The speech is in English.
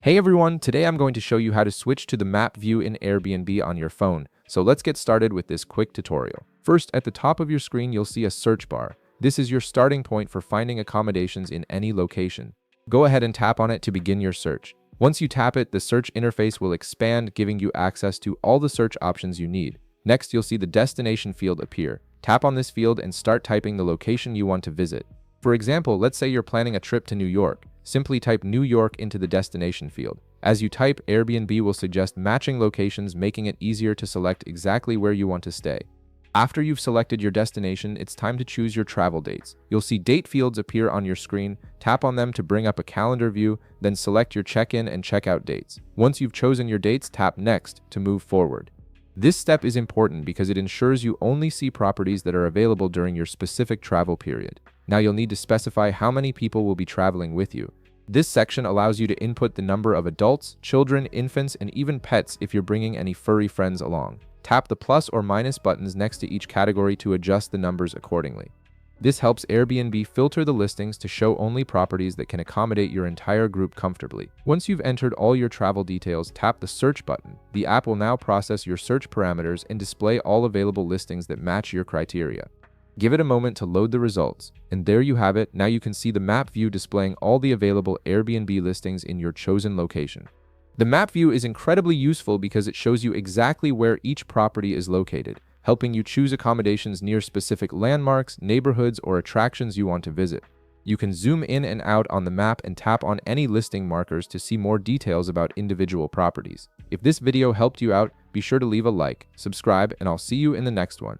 Hey everyone, today I'm going to show you how to switch to the map view in Airbnb on your phone. So let's get started with this quick tutorial. First, at the top of your screen, you'll see a search bar. This is your starting point for finding accommodations in any location. Go ahead and tap on it to begin your search. Once you tap it, the search interface will expand, giving you access to all the search options you need. Next, you'll see the destination field appear. Tap on this field and start typing the location you want to visit. For example, let's say you're planning a trip to New York. Simply type New York into the destination field. As you type, Airbnb will suggest matching locations, making it easier to select exactly where you want to stay. After you've selected your destination, it's time to choose your travel dates. You'll see date fields appear on your screen. Tap on them to bring up a calendar view, then select your check-in and check-out dates. Once you've chosen your dates, tap Next to move forward. This step is important because it ensures you only see properties that are available during your specific travel period. Now you'll need to specify how many people will be traveling with you. This section allows you to input the number of adults, children, infants, and even pets if you're bringing any furry friends along. Tap the plus or minus buttons next to each category to adjust the numbers accordingly. This helps Airbnb filter the listings to show only properties that can accommodate your entire group comfortably. Once you've entered all your travel details, tap the search button. The app will now process your search parameters and display all available listings that match your criteria. Give it a moment to load the results, and there you have it. Now you can see the map view displaying all the available Airbnb listings in your chosen location. The map view is incredibly useful because it shows you exactly where each property is located, helping you choose accommodations near specific landmarks, neighborhoods, or attractions you want to visit. You can zoom in and out on the map and tap on any listing markers to see more details about individual properties. If this video helped you out, be sure to leave a like, subscribe, and I'll see you in the next one.